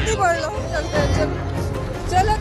किती पडलो चला।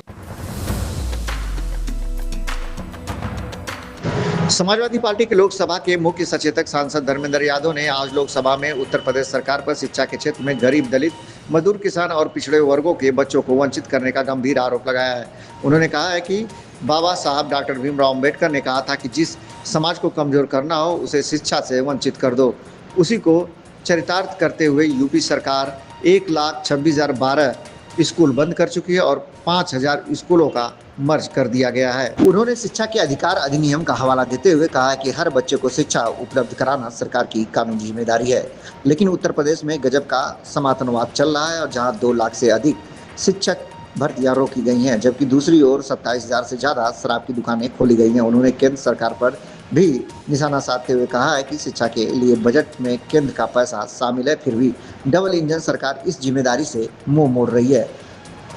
समाजवादी पार्टी के लोकसभा के मुख्य सचेतक सांसद धर्मेंद्र यादव ने आज लोकसभा में उत्तर प्रदेश सरकार पर शिक्षा के क्षेत्र में गरीब, दलित, मजदूर, किसान और पिछड़े वर्गों के बच्चों को वंचित करने का गंभीर आरोप लगाया है। उन्होंने कहा है कि बाबा साहब डॉक्टर भीमराव अम्बेडकर ने कहा था कि जिस समाज को कमजोर करना हो उसे शिक्षा से वंचित कर दो। उसी को चरितार्थ करते हुए यूपी सरकार 1,26,012 स्कूल बंद कर चुकी है और 5,000 स्कूलों का मर्ज कर दिया गया है। उन्होंने शिक्षा के अधिकार अधिनियम का हवाला देते हुए कहा कि हर बच्चे को शिक्षा उपलब्ध कराना सरकार की कानूनी जिम्मेदारी है, लेकिन उत्तर प्रदेश में गजब का सनातनवाद चल रहा है और जहां 2 लाख से अधिक शिक्षक भर्तियां रोकी गई हैं, जबकि दूसरी ओर 27,000 से ज़्यादा शराब की दुकानें खोली गई हैं। उन्होंने केंद्र सरकार पर भी निशाना साधते हुए कहा है कि शिक्षा के लिए बजट में केंद्र का पैसा शामिल है, फिर भी डबल इंजन सरकार इस जिम्मेदारी से मुंह मोड़ रही है,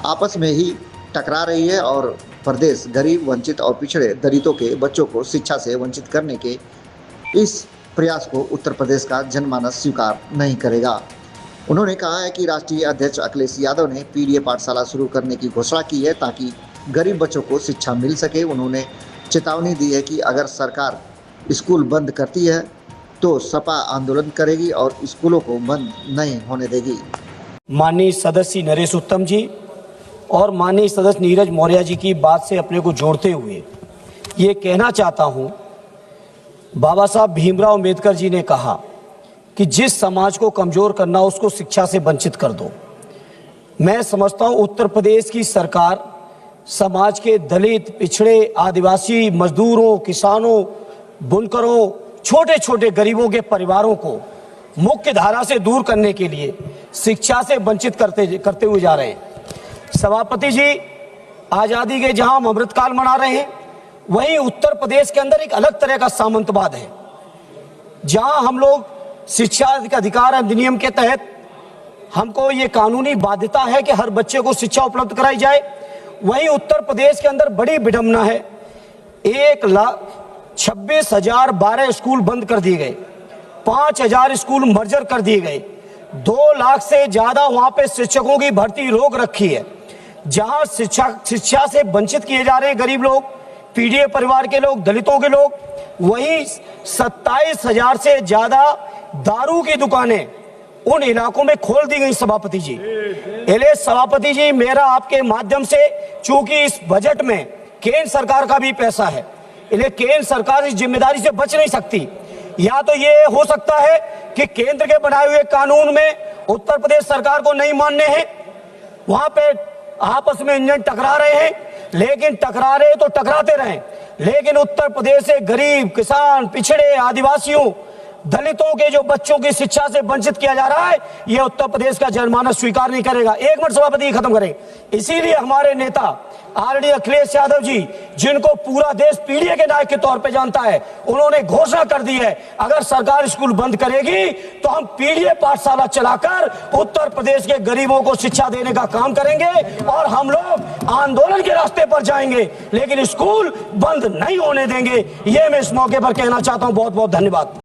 आपस में ही टकरा रही है और प्रदेश गरीब, वंचित और पिछड़े दलितों के बच्चों को शिक्षा से वंचित करने के इस प्रयास को उत्तर प्रदेश का जनमानस स्वीकार नहीं करेगा। उन्होंने कहा है कि राष्ट्रीय अध्यक्ष अखिलेश यादव ने पीडीए पाठशाला शुरू करने की घोषणा की है ताकि गरीब बच्चों को शिक्षा मिल सके। उन्होंने चेतावनी दी है कि अगर सरकार स्कूल बंद करती है तो सपा आंदोलन करेगी और स्कूलों को बंद नहीं होने देगी। माननीय सदस्य नरेश उत्तम जी और माननीय सदस्य नीरज मौर्य जी की बात से अपने को जोड़ते हुए ये कहना चाहता हूं, बाबा साहब भीमराव अम्बेडकर जी ने कहा कि जिस समाज को कमजोर करना उसको शिक्षा से वंचित कर दो। मैं समझता हूं उत्तर प्रदेश की सरकार समाज के दलित, पिछड़े, आदिवासी, मजदूरों, किसानों, बुनकरों, छोटे छोटे गरीबों के परिवारों को मुख्य धारा से दूर करने के लिए शिक्षा से वंचित करते हुए जा रहे हैं। सभापति जी, आजादी के जहां हम अमृतकाल मना रहे हैं, वहीं उत्तर प्रदेश के अंदर एक अलग तरह का सामंतवाद है, जहां हम लोग शिक्षा के अधिकार अधिनियम के तहत हमको ये कानूनी बाध्यता है कि हर बच्चे को शिक्षा उपलब्ध कराई जाए। वहीं उत्तर प्रदेश के अंदर बड़ी विडंबना है, 1,26,012 स्कूल बंद कर दिए गए, 5,000 स्कूल मर्जर कर दिए गए, 2 लाख से ज्यादा वहां पे शिक्षकों की भर्ती रोक रखी है। जहां शिक्षा से वंचित किए जा रहे हैं गरीब लोग, पीडीए परिवार के लोग, दलितों के लोग, वहीं 27,000 से ज्यादा दारू की दुकानें उन इलाकों में खोल दी गई। सभापति जी, सभापति जी, मेरा आपके माध्यम से, चूंकि इस बजट में केंद्र सरकार का भी पैसा है, इसलिए केंद्र सरकार इस जिम्मेदारी से बच नहीं सकती। या तो ये हो सकता है कि केंद्र के बनाए हुए कानून में उत्तर प्रदेश सरकार को नहीं मानने हैं, वहां पे आपस में इंजन टकरा रहे हैं, लेकिन टकरा रहे तो टकराते रहें, लेकिन उत्तर प्रदेश से गरीब, किसान, पिछड़े, आदिवासियों, दलितों के जो बच्चों की शिक्षा से वंचित किया जा रहा है, यह उत्तर प्रदेश का जनमानस स्वीकार नहीं करेगा। 1 मिनट सभापति खत्म करें। इसीलिए हमारे नेता आरडी अखिलेश यादव जी, जिनको पूरा देश पीडीए के नायक के तौर पे जानता है, उन्होंने घोषणा कर दी है अगर सरकार स्कूल बंद करेगी तो हम पीडीए पाठशाला चलाकर उत्तर प्रदेश के गरीबों को शिक्षा देने का काम करेंगे और हम लोग आंदोलन के रास्ते पर जाएंगे, लेकिन स्कूल बंद नहीं होने देंगे। ये मैं इस मौके पर कहना चाहता हूं। बहुत बहुत धन्यवाद।